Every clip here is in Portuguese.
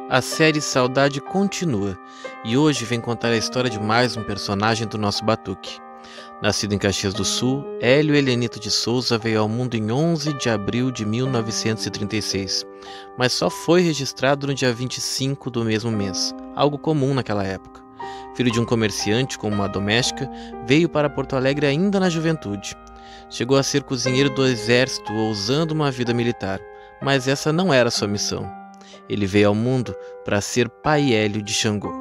A série Saudade continua e hoje vem contar a história de mais um personagem do nosso batuque. Nascido em Caxias do Sul, Hélio Helenito de Souza veio ao mundo em 11 de abril de 1936, mas só foi registrado no dia 25 do mesmo mês, algo comum naquela época. Filho de um comerciante com uma doméstica, veio para Porto Alegre ainda na juventude. Chegou a ser cozinheiro do exército, ousando uma vida militar, mas essa não era sua missão. Ele veio ao mundo para ser Pai Hélio de Xangô.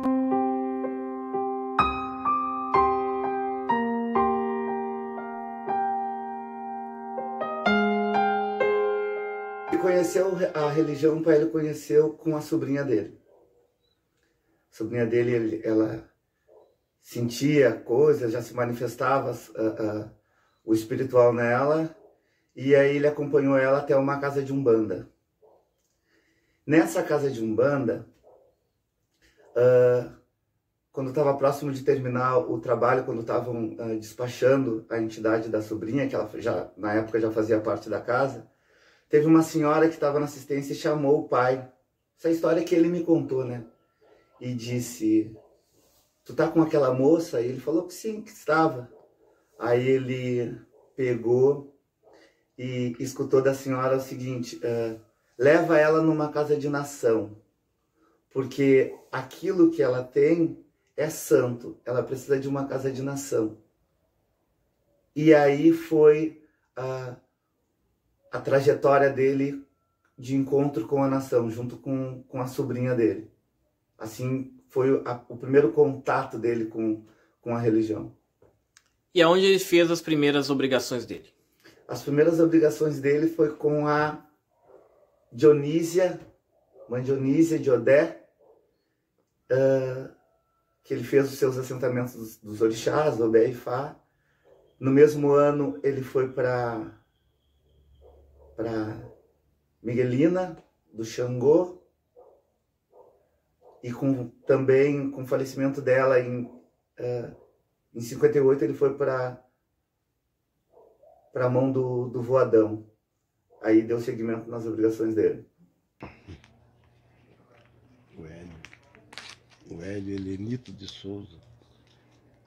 Ele conheceu a religião, Pai Hélio conheceu com a sobrinha dele. A sobrinha dele, ela sentia coisas, já se manifestava o espiritual nela, e aí ele acompanhou ela até uma casa de umbanda. Nessa casa de umbanda, quando estava próximo de terminar o trabalho, quando estavam despachando a entidade da sobrinha, que ela já na época já fazia parte da casa, teve uma senhora que estava na assistência e chamou o pai. Essa história que ele me contou, né? E disse: "Tu tá com aquela moça?" E ele falou que sim, que estava. Aí ele pegou e escutou da senhora o seguinte: leva ela numa casa de nação, porque aquilo que ela tem é santo, ela precisa de uma casa de nação. E aí foi a trajetória dele de encontro com a nação, junto com a sobrinha dele. Assim foi o primeiro contato dele com a religião. E aonde ele fez as primeiras obrigações dele? As primeiras obrigações dele foi com a Dionísia, mãe Dionísia de Odé, que ele fez os seus assentamentos dos orixás, do Odé e Fá. No mesmo ano ele foi para Miguelina, do Xangô, e também com o falecimento dela em 58 ele foi para a mão do Voadão. Aí deu seguimento nas obrigações dele. O Hélio Helenito de Souza,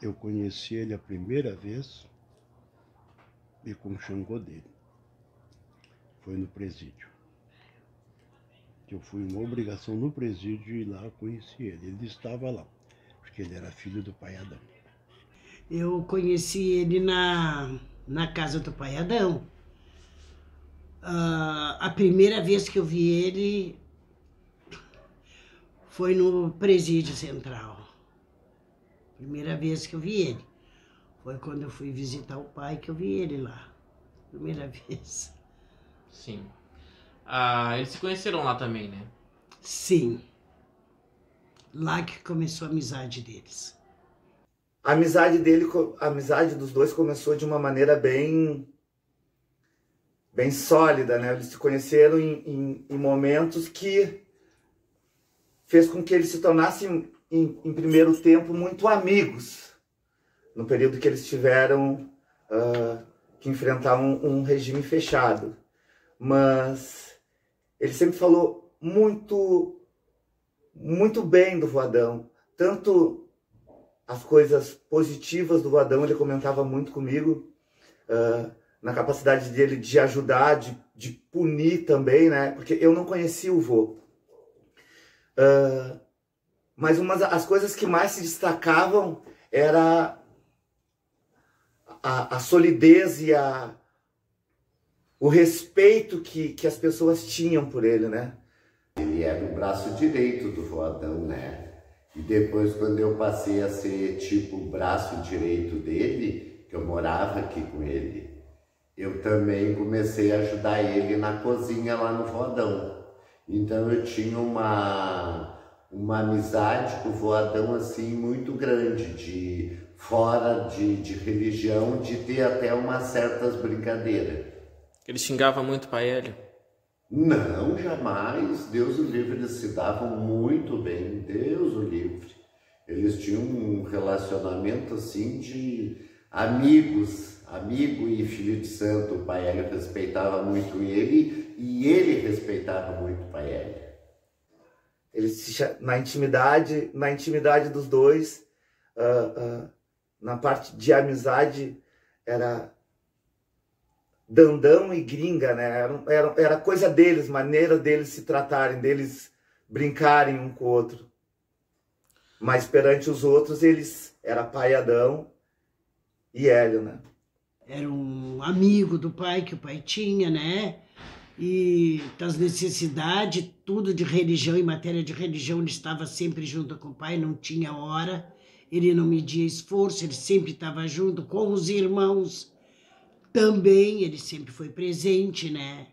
eu conheci ele a primeira vez e com o Xangô dele. Foi no presídio. Que eu fui uma obrigação no presídio e lá eu conheci ele. Ele estava lá, porque ele era filho do Pai Adão. Eu conheci ele na casa do Pai Adão. A primeira vez que eu vi ele foi no presídio central. Primeira vez que eu vi ele. Foi quando eu fui visitar o pai que eu vi ele lá. Primeira vez. Sim. Eles se conheceram lá também, né? Sim. Lá que começou a amizade deles. A amizade dos dois começou de uma maneira bem sólida, né? Eles se conheceram em momentos que fez com que eles se tornassem, em primeiro tempo, muito amigos, no período que eles tiveram que enfrentar um regime fechado. Mas ele sempre falou muito bem do Voadão, tanto as coisas positivas do Voadão, ele comentava muito comigo, na capacidade dele de ajudar, de punir também, né? Porque eu não conhecia o vô. Mas as coisas que mais se destacavam era a solidez e o respeito que as pessoas tinham por ele, né? Ele era o braço direito do Voadão, né? E depois, quando eu passei a ser tipo o braço direito dele, que eu morava aqui com ele, eu também comecei a ajudar ele na cozinha lá no Voadão. Então eu tinha uma amizade com o Voadão assim muito grande, fora de religião, de ter até umas certas brincadeiras. Ele xingava muito Pai Hélio? Não, jamais. Deus o livre, eles se davam muito bem. Deus o livre. Eles tinham um relacionamento assim de amigos, amigo e filho de santo. O Pai Hélio respeitava muito ele e ele respeitava muito o Pai Hélio. na intimidade dos dois, na parte de amizade, era Dandão e Gringa, né? Era coisa deles, maneira deles se tratarem, deles brincarem um com o outro. Mas perante os outros, era pai Adão e Hélio, né? Era um amigo do pai, que o pai tinha, né? E das necessidades, tudo de religião, em matéria de religião, ele estava sempre junto com o pai, não tinha hora, ele não media esforço, ele sempre estava junto com os irmãos. Também ele sempre foi presente, né?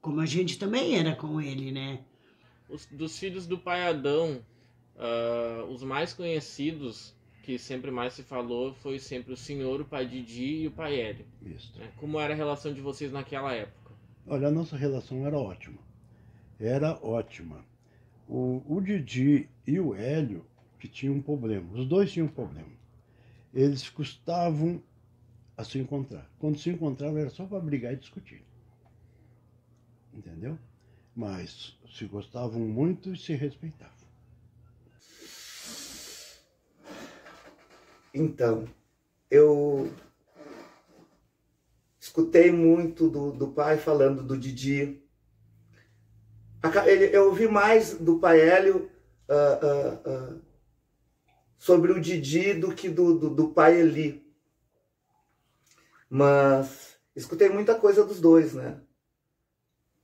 Como a gente também era com ele, né? Dos filhos do pai Adão, os mais conhecidos, que sempre mais se falou, foi sempre o senhor, o pai Didi e o pai Hélio. Isso. Como era a relação de vocês naquela época? Olha, a nossa relação era ótima. Era ótima. O Didi e o Hélio, que tinham um problema. Os dois tinham um problema. Eles custavam a se encontrar. Quando se encontravam era só para brigar e discutir. Entendeu? Mas se gostavam muito e se respeitavam. Então, eu escutei muito do pai falando do Didi. Eu ouvi mais do pai Hélio sobre o Didi do que do pai Eli. Mas escutei muita coisa dos dois, né?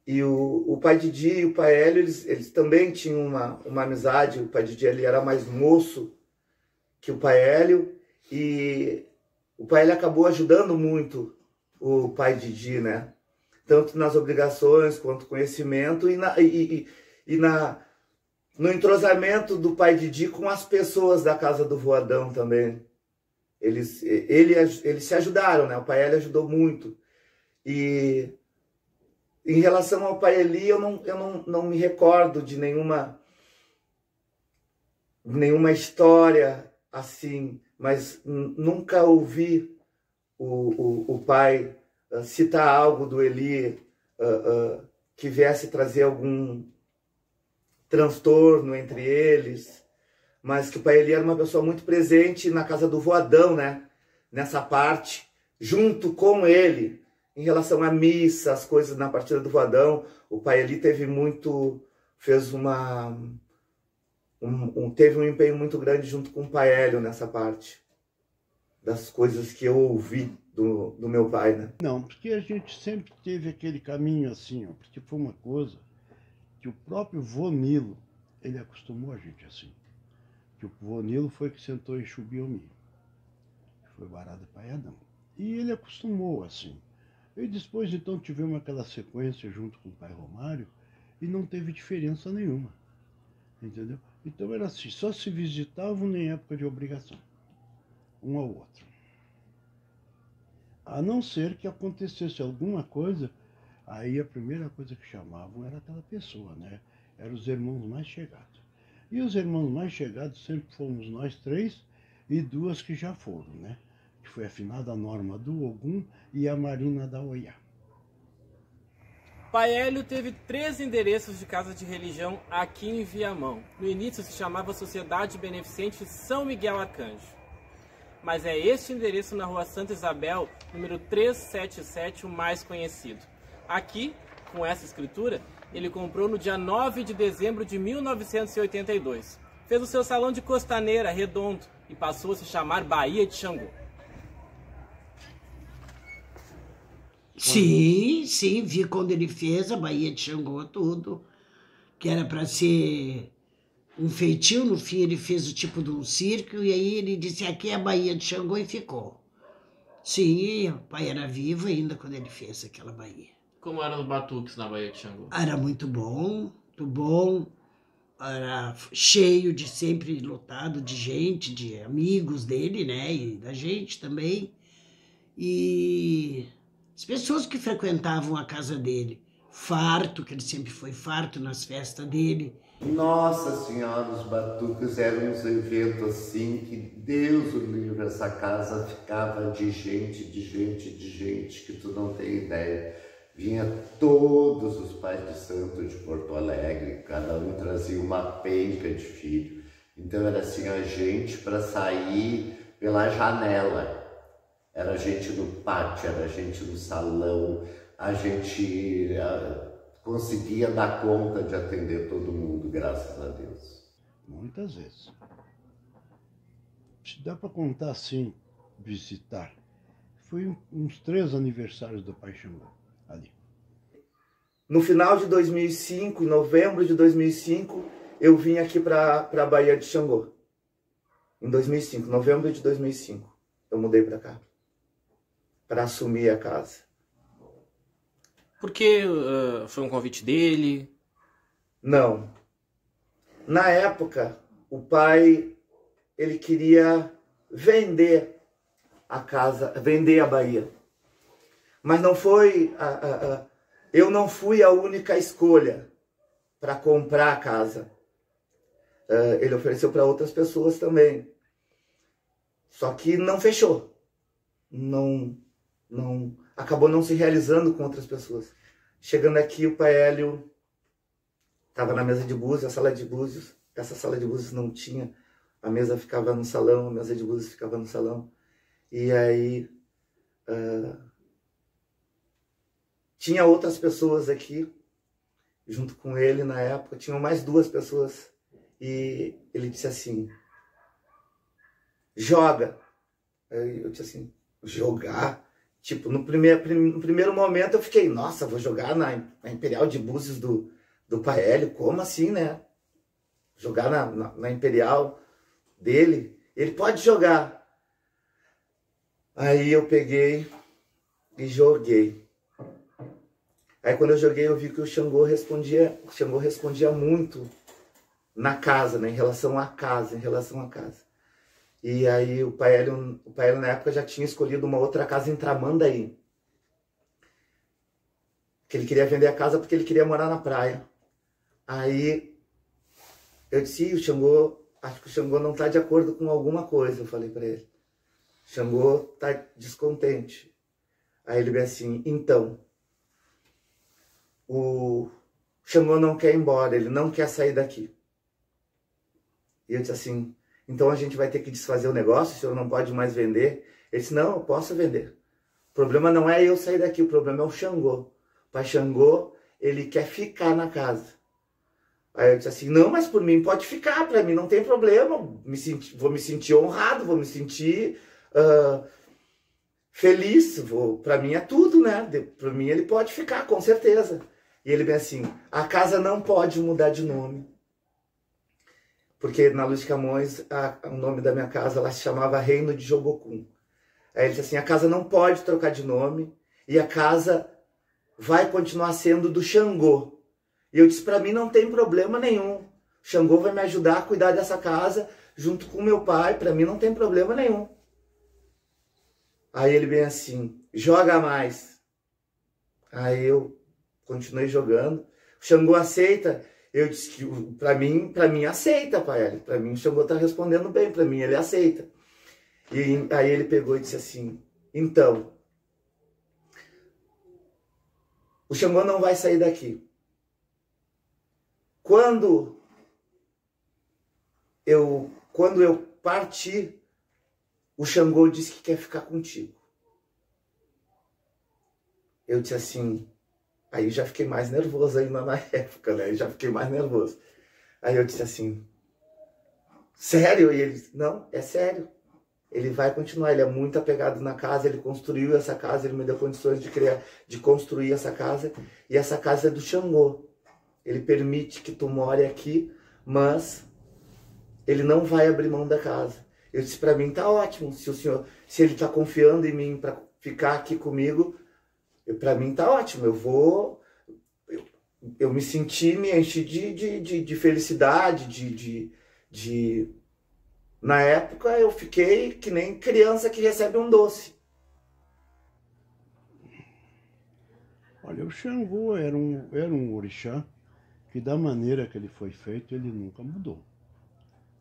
E o pai Didi e o pai Hélio, eles também tinham uma amizade. O pai Didi ele era mais moço que o pai Hélio. E o pai Hélio acabou ajudando muito o pai Didi, né? Tanto nas obrigações quanto conhecimento no entrosamento do pai Didi com as pessoas da casa do Voadão também. Eles se ajudaram, né? O pai Hélio ajudou muito. E em relação ao pai Eli, eu não me recordo de nenhuma história assim, mas nunca ouvi o pai citar algo do Eli que viesse trazer algum transtorno entre eles, mas que o pai Eli era uma pessoa muito presente na casa do Voadão, né? Nessa parte, junto com ele, em relação à missa, as coisas na partida do Voadão. O pai Eli teve teve um empenho muito grande junto com o pai Hélio nessa parte, das coisas que eu ouvi do meu pai, né? Não, porque a gente sempre teve aquele caminho assim, ó, porque foi uma coisa que o próprio vô Nilo, ele acostumou a gente assim. Que o vô Nilo foi que sentou em Chubiomi, que foi varado pai Adão. E ele acostumou assim. E depois então tivemos aquela sequência junto com o pai Romário e não teve diferença nenhuma, entendeu? Então era assim, só se visitavam em época de obrigação, um ao outro. A não ser que acontecesse alguma coisa, aí a primeira coisa que chamavam era aquela pessoa, né? Eram os irmãos mais chegados. E os irmãos mais chegados sempre fomos nós três e duas que já foram, né? Que foi a finada Norma do Ogum e a Marina da Oiá. Pai Hélio teve 3 endereços de casa de religião aqui em Viamão. No início se chamava Sociedade Beneficente São Miguel Arcanjo. Mas é este endereço na rua Santa Isabel, número 377, o mais conhecido. Aqui, com essa escritura, ele comprou no dia 9 de dezembro de 1982. Fez o seu salão de Costaneira, redondo, e passou a se chamar Baía de Xangô. Sim, vi quando ele fez a Baía de Xangô, tudo, que era para ser um feitio. No fim ele fez o tipo de um círculo, e aí ele disse, aqui é a Baía de Xangô, e ficou. Sim, o pai era vivo ainda quando ele fez aquela baía. Como eram os batuques na Baía de Xangô? Era muito bom, era cheio de, sempre lotado de gente, de amigos dele, né, e da gente também. E as pessoas que frequentavam a casa dele, farto, que ele sempre foi farto nas festas dele. Nossa Senhora, os batuques eram uns eventos assim que Deus o livre, essa casa ficava de gente, que tu não tem ideia. Vinha todos os pais de santo de Porto Alegre, cada um trazia uma penca de filho. Então era assim, a gente para sair pela janela. Era gente no pátio, era gente no salão, a gente conseguia dar conta de atender todo mundo, graças a Deus. Muitas vezes. Se dá para contar assim, visitar. Foi uns 3 aniversários do Pai Xangô, ali. No final de 2005, em novembro de 2005, eu vim aqui para a Baía de Xangô. Em 2005, novembro de 2005, eu mudei para cá. Para assumir a casa. Porque foi um convite dele? Não. Na época, o pai, ele queria vender a casa, vender a Baía. Mas não foi, eu não fui a única escolha para comprar a casa. Ele ofereceu para outras pessoas também. Só que não fechou. Acabou não se realizando com outras pessoas. Chegando aqui, o pai Hélio estava na mesa de búzios, a sala de búzios. Essa sala de búzios não tinha. A mesa ficava no salão, a mesa de búzios ficava no salão. E aí tinha outras pessoas aqui, junto com ele na época. Tinham mais 2 pessoas. E ele disse assim, joga. Aí eu disse assim, jogar? Tipo, no primeiro momento eu fiquei, nossa, vou jogar na Imperial de Búzios do pai Hélio, como assim, né? Jogar na Imperial dele, ele pode jogar. Aí eu peguei e joguei. Aí quando eu joguei eu vi que o Xangô respondia muito na casa, né? Em relação à casa. E aí o pai Hélio na época já tinha escolhido uma outra casa em Tramandaí. Que ele queria vender a casa porque ele queria morar na praia. Aí eu disse, acho que o Xangô não está de acordo com alguma coisa, eu falei para ele. O Xangô está descontente. Aí ele veio assim, então, o Xangô não quer ir embora, ele não quer sair daqui. E eu disse assim, então a gente vai ter que desfazer o negócio, o senhor não pode mais vender. Ele disse, não, eu posso vender. O problema não é eu sair daqui, o problema é o Xangô. O pai Xangô, ele quer ficar na casa. Aí eu disse assim, não, mas por mim pode ficar, para mim não tem problema. Vou me sentir honrado, vou me sentir feliz. Para mim é tudo, né? Para mim ele pode ficar, com certeza. E ele bem assim, a casa não pode mudar de nome. Porque na Luz de Camões, o nome da minha casa, ela se chamava Reino de Jogocum. Aí ele disse assim, a casa não pode trocar de nome e a casa vai continuar sendo do Xangô. E eu disse, para mim não tem problema nenhum. O Xangô vai me ajudar a cuidar dessa casa junto com meu pai, para mim não tem problema nenhum. Aí ele bem assim, joga mais. Aí eu continuei jogando. O Xangô aceita. Eu disse que para mim aceita, pai Hélio. Para mim o Xangô está respondendo bem, para mim ele aceita. E aí ele pegou e disse assim, então, o Xangô não vai sair daqui. Quando eu partir, o Xangô disse que quer ficar contigo. Eu disse assim, aí já fiquei mais nervoso ainda na época, né? Já fiquei mais nervoso. Aí eu disse assim, sério? E ele disse, não, é sério. Ele vai continuar, ele é muito apegado na casa, ele construiu essa casa, ele me deu condições de construir essa casa. E essa casa é do Xangô. Ele permite que tu more aqui, mas ele não vai abrir mão da casa. Eu disse, para mim tá ótimo, se ele está confiando em mim para ficar aqui comigo, para mim tá ótimo, eu me enchi de felicidade, na época eu fiquei que nem criança que recebe um doce. Olha, o Xangô era um orixá que da maneira que ele foi feito, ele nunca mudou.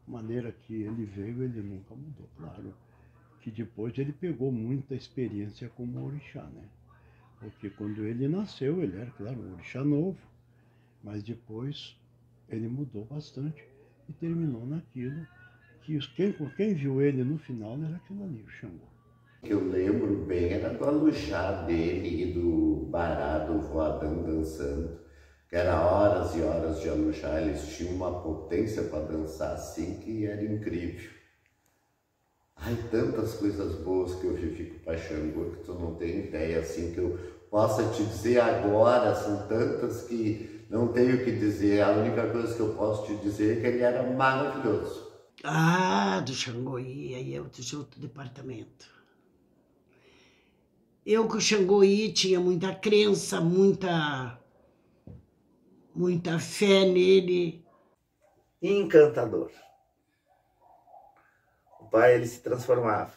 Da maneira que ele veio, ele nunca mudou. Claro que depois ele pegou muita experiência como orixá, né? Porque quando ele nasceu, ele era, claro, um orixá novo, mas depois ele mudou bastante e terminou naquilo que quem viu ele no final era aquilo ali, o Xangô. O que eu lembro bem era do Alujá dele e do Bará, do Voadão dançando, que era horas e horas de Alujá. Eles tinham uma potência para dançar assim que era incrível. Ai, tantas coisas boas que eu vivi com o Pai Xangô que tu não tem ideia, assim, que eu possa te dizer agora, são tantas que não tenho o que dizer. A única coisa que eu posso te dizer é que ele era maravilhoso. Ah, do Xangô-Yi, aí é outro departamento. Eu com o Xangô-Yi tinha muita crença, muita fé nele. Encantador. O pai, ele se transformava.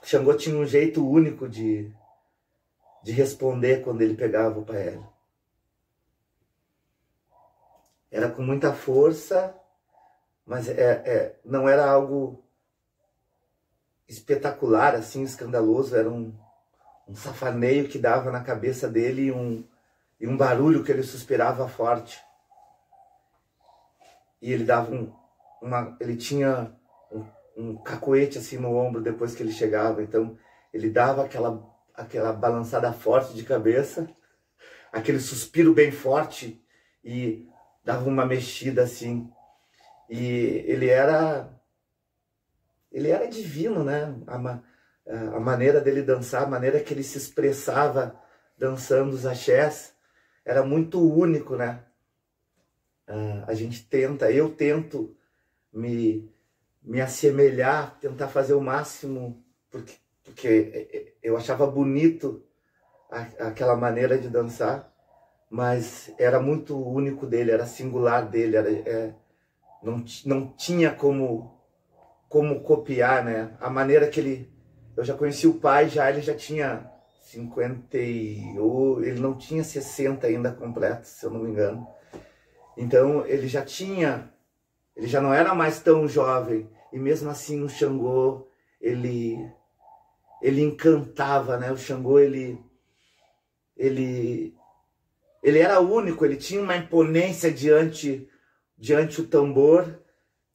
O Xangô tinha um jeito único de responder quando ele pegava o pai Hélio. Era com muita força, mas não era algo espetacular, assim, escandaloso. Era um safaneio que dava na cabeça dele e um barulho que ele suspirava forte. E ele dava ele tinha um cacoete assim no ombro depois que ele chegava. Então ele dava aquela balançada forte de cabeça, aquele suspiro bem forte e dava uma mexida assim. E ele era divino, né? A maneira dele dançar, a maneira que ele se expressava dançando os axés, era muito único, né? Eu tento me assemelhar, tentar fazer o máximo, porque eu achava bonito aquela maneira de dançar, mas era muito único dele, era singular dele, não tinha como copiar, né? A maneira que ele... Eu já conheci o pai, ele já tinha 50 ele não tinha 60 ainda completos, se eu não me engano. Então ele já não era mais tão jovem, e mesmo assim o Xangô, ele encantava, né? O Xangô, ele era único, ele tinha uma imponência diante o tambor,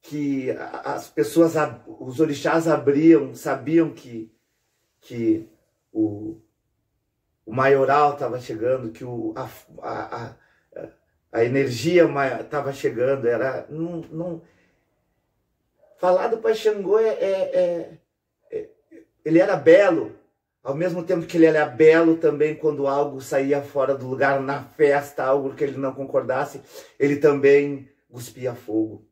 que as pessoas, os orixás sabiam que o maioral estava chegando, que a energia estava chegando. Falar do Pai Xangô ele era belo, ao mesmo tempo que ele era belo também quando algo saía fora do lugar na festa, algo que ele não concordasse, ele também cuspia fogo.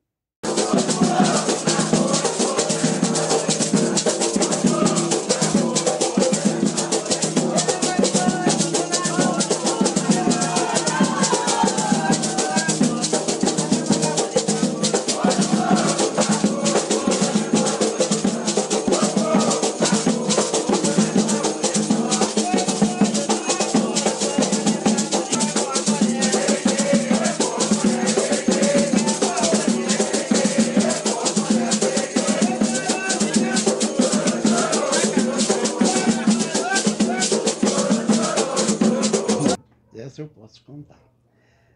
Eu posso contar.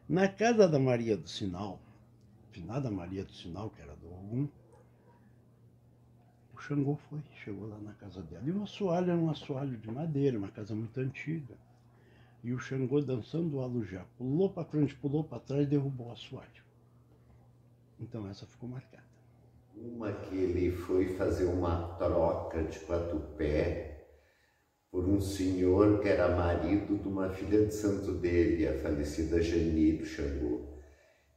Na casa da Maria do Sinal, finada Maria do Sinal, que era do Ogum, o Xangô chegou lá na casa dela. E o assoalho era um assoalho de madeira, uma casa muito antiga. E o Xangô, dançando o alujá, pulou para frente, pulou para trás e derrubou o assoalho. Então essa ficou marcada. Uma que ele foi fazer uma troca de Quatupé por um senhor que era marido de uma filha de santo dele, a falecida Geni do Xangô.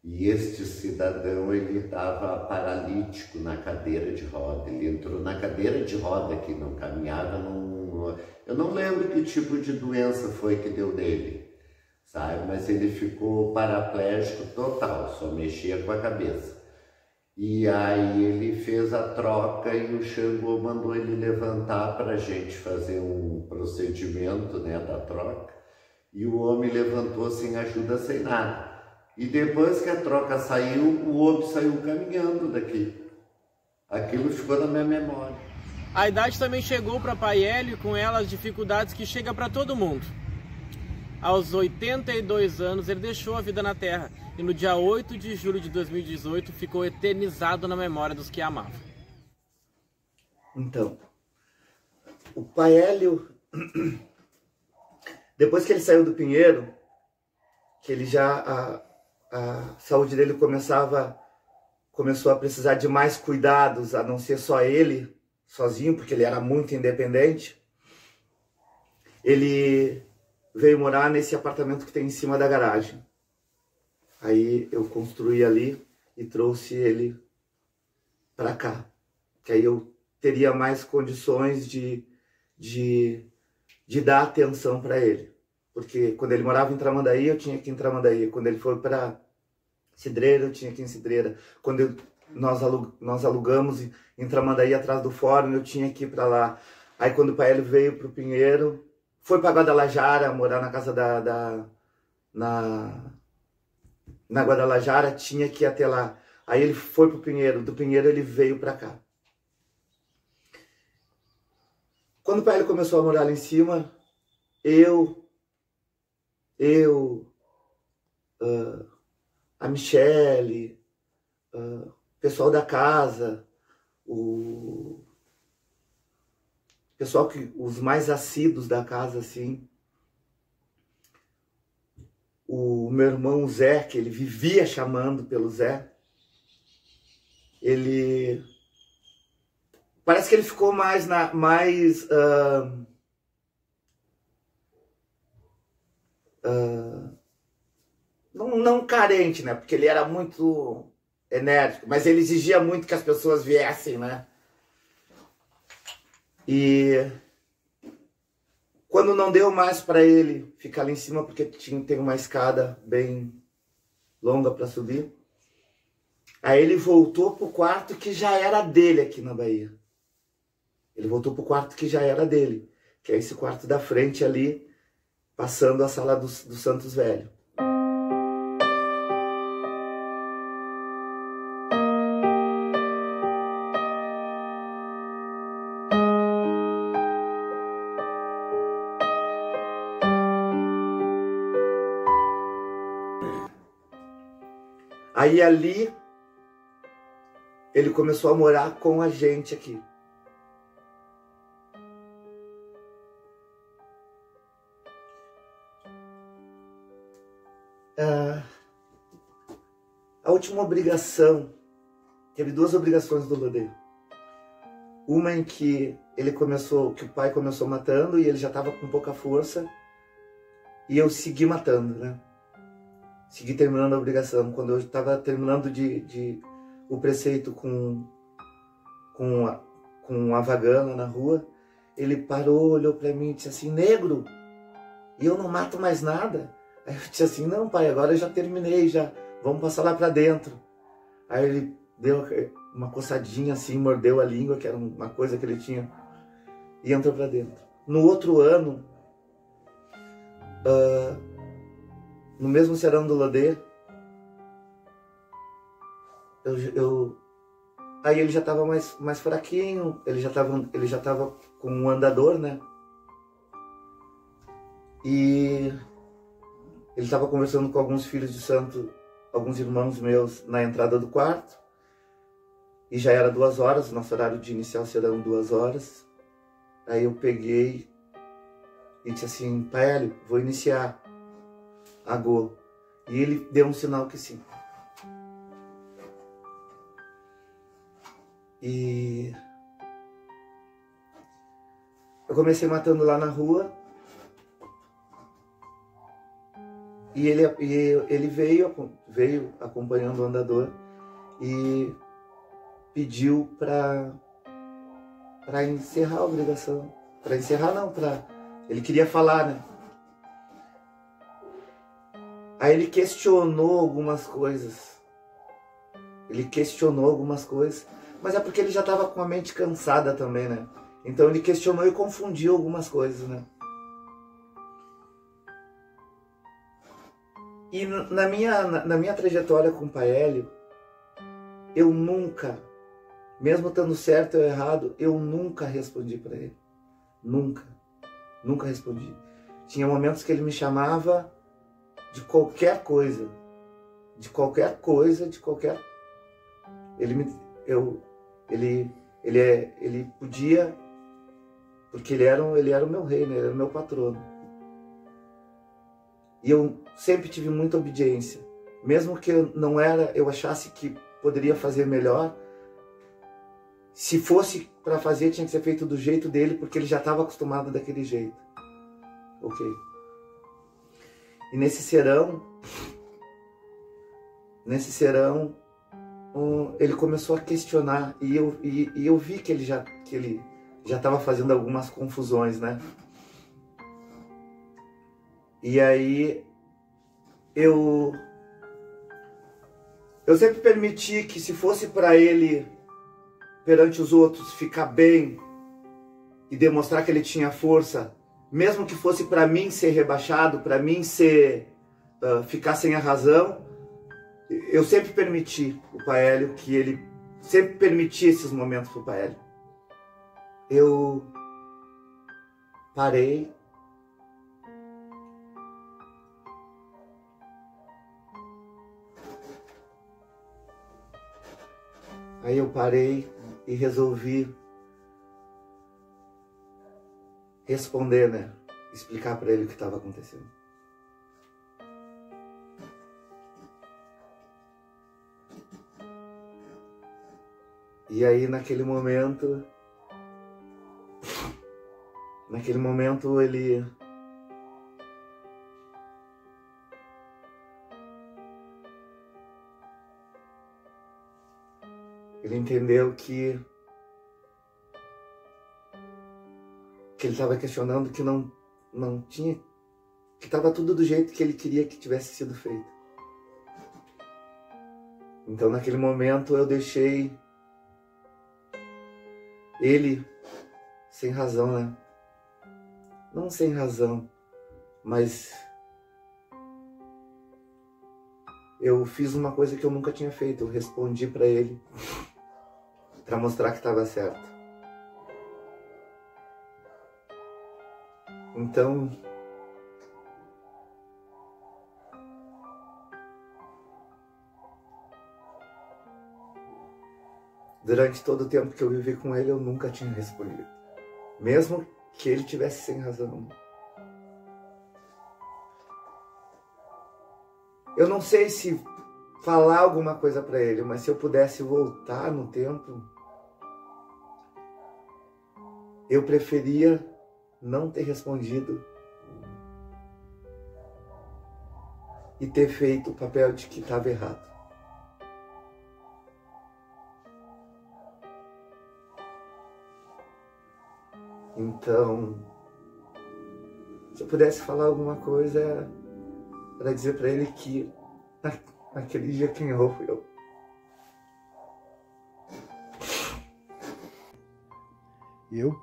E este cidadão, ele estava paralítico na cadeira de roda. Ele entrou na cadeira de roda, que não caminhava, eu não lembro que tipo de doença foi que deu nele, sabe? Mas ele ficou paraplégico total, só mexia com a cabeça. E aí ele fez a troca e o Xangô mandou ele levantar para a gente fazer um procedimento, né, da troca. E o homem levantou sem ajuda, sem nada. E depois que a troca saiu, o homem saiu caminhando daqui. Aquilo ficou na minha memória. A idade também chegou para pai Hélio, com ela as dificuldades que chega para todo mundo. Aos 82 anos, ele deixou a vida na Terra e no dia 8 de julho de 2018 ficou eternizado na memória dos que amavam. Então, o pai Hélio, depois que ele saiu do Pinheiro, que ele já, a saúde dele começou a precisar de mais cuidados, a não ser só ele, sozinho, porque ele era muito independente, ele veio morar nesse apartamento que tem em cima da garagem. Aí eu construí ali e trouxe ele para cá, que aí eu teria mais condições de dar atenção para ele. Porque quando ele morava em Tramandaí, eu tinha que ir em Tramandaí. Quando ele foi para Cidreira, eu tinha que ir em Cidreira. Quando nós alugamos em Tramandaí, atrás do fórum, eu tinha que ir para lá. Aí quando o pai Hélio veio para o Pinheiro, foi para Guadalajara, morar na casa na Guadalajara, tinha que ir até lá. Aí ele foi para o Pinheiro, do Pinheiro ele veio para cá. Quando o pai Hélio começou a morar lá em cima, a Michele, o pessoal da casa, o pessoal os mais assíduos da casa, assim, o meu irmão Zé, que ele vivia chamando pelo Zé, ele parece que ele ficou mais não carente, né? Porque ele era muito enérgico, mas ele exigia muito que as pessoas viessem, né? E quando não deu mais para ele ficar lá em cima, porque tem uma escada bem longa para subir, aí ele voltou pro quarto que já era dele aqui na Bahia. Ele voltou pro quarto que já era dele, que é esse quarto da frente ali, passando a sala do Santos Velho. Aí ali, ele começou a morar com a gente aqui. A última obrigação, teve duas obrigações do Lodê. Uma em que que o pai começou matando e ele já estava com pouca força, e eu segui matando, né? Segui terminando a obrigação. Quando eu estava terminando o preceito com a vagana na rua, ele parou, olhou para mim e disse assim: negro, e eu não mato mais nada? Aí eu disse assim: não, pai, agora eu já terminei, já vamos passar lá para dentro. Aí ele deu uma coçadinha assim, mordeu a língua, que era uma coisa que ele tinha, e entrou para dentro. No outro ano, no mesmo serão do Lodê, aí ele já estava mais fraquinho, ele já estava com um andador, né? E ele estava conversando com alguns filhos de santo, alguns irmãos meus, na entrada do quarto. E já era 2 horas, nosso horário de inicial serão 2 horas. Aí eu peguei e disse assim: pai Hélio, vou iniciar a Go. E ele deu um sinal que sim. E eu comecei matando lá na rua. E ele veio acompanhando o andador e pediu para encerrar a obrigação. Para encerrar não, ele queria falar, né? Aí ele questionou algumas coisas. Mas é porque ele já estava com a mente cansada também, né? Então ele questionou e confundiu algumas coisas, né? E na minha trajetória com o pai Hélio, eu nunca mesmo estando certo ou errado, eu nunca respondi para ele. Nunca respondi. Tinha momentos que ele me chamava de qualquer coisa. Ele podia, porque ele era o meu rei, né? Ele era o meu patrono. E eu sempre tive muita obediência. Mesmo que eu achasse que poderia fazer melhor, se fosse para fazer, tinha que ser feito do jeito dele, porque ele já estava acostumado daquele jeito. Ok. E nesse serão, ele começou a questionar, e eu vi que ele já estava fazendo algumas confusões, né? E aí eu sempre permiti que, se fosse para ele perante os outros ficar bem e demonstrar que ele tinha força, mesmo que fosse para mim ser rebaixado, para mim ficar sem a razão, eu sempre permiti o Pai Hélio, que ele sempre permitia esses momentos para o Pai Hélio. Eu parei, e resolvi responder, né? Explicar para ele o que estava acontecendo. E aí naquele momento ele entendeu que ele estava questionando, que não tinha, que estava tudo do jeito que ele queria que tivesse sido feito. Então naquele momento eu deixei ele sem razão, né? Não sem razão, mas eu fiz uma coisa que eu nunca tinha feito. Eu respondi para ele para mostrar que estava certo. Então, durante todo o tempo que eu vivi com ele, eu nunca tinha respondido, mesmo que ele tivesse sem razão. Eu não sei se falar alguma coisa para ele, mas se eu pudesse voltar no tempo, eu preferia não ter respondido e ter feito o papel de que estava errado. Então, se eu pudesse falar alguma coisa, era dizer para ele que naquele dia quem errou fui eu.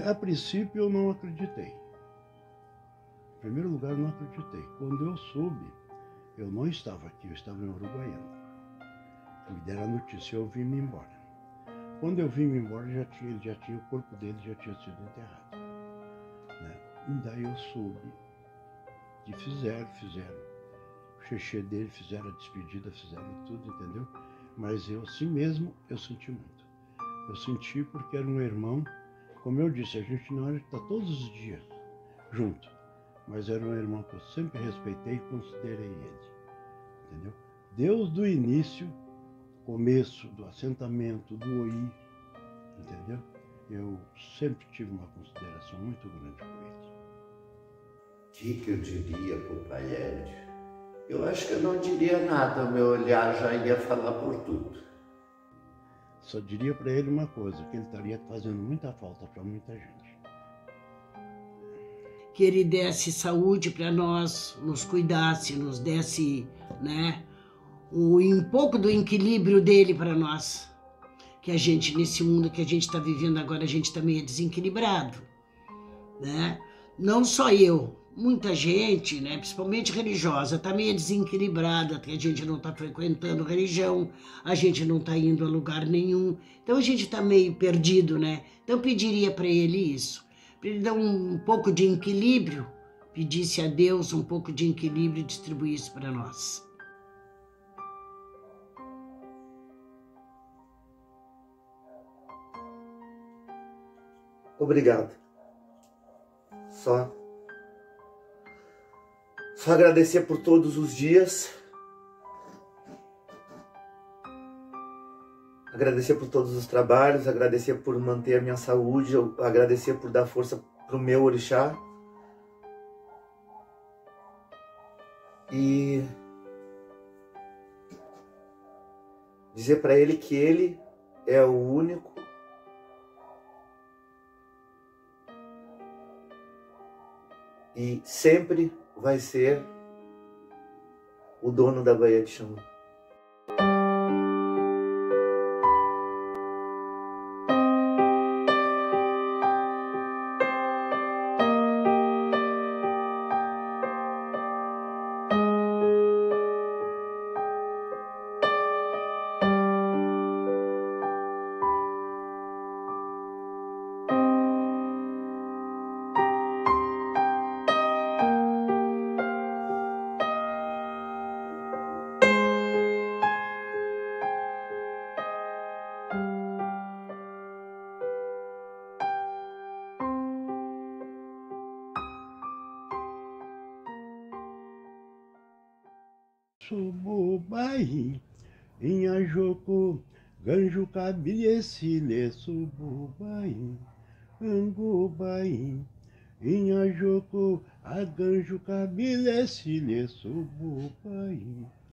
A princípio eu não acreditei. Em primeiro lugar, eu não acreditei. Quando eu soube, eu não estava aqui, eu estava em Uruguaiana. Me deram a notícia, eu vim-me embora. Quando eu vim-me embora, o corpo dele já tinha sido enterrado. Né? E daí eu soube que fizeram o xixi dele, fizeram a despedida, fizeram tudo, entendeu? Mas eu, assim mesmo, eu senti muito. Eu senti porque era um irmão, como eu disse, a gente não era que está todos os dias junto, mas era um irmão que eu sempre respeitei e considerei ele, entendeu? Desde o início, começo do assentamento, do OI, entendeu? Eu sempre tive uma consideração muito grande por ele. O que eu diria para o Pai Hélio? Eu acho que eu não diria nada, o meu olhar já ia falar por tudo. Só diria para ele uma coisa, que ele estaria fazendo muita falta para muita gente. Que ele desse saúde para nós, nos cuidasse, nos desse, né, um pouco do equilíbrio dele para nós. Que a gente, nesse mundo que a gente está vivendo agora, a gente também é desequilibrado, né? Não só eu, muita gente, né, principalmente religiosa, está meio desequilibrada, que a gente não está frequentando religião, a gente não está indo a lugar nenhum, então a gente está meio perdido, né? Então eu pediria para ele isso, para ele dar um pouco de equilíbrio, pedisse a Deus um pouco de equilíbrio e distribuir isso para nós. Obrigado. Só agradecer por todos os dias. Agradecer por todos os trabalhos, agradecer por manter a minha saúde, agradecer por dar força para o meu orixá. E dizer para ele que ele é o único e sempre vai ser o dono da Baía de Xangô. Sububai, Inhajoku, Ganju Cabilhecile, Sububai, Angubai, Inhajoku, Aganju Cabilhecile, Sububai.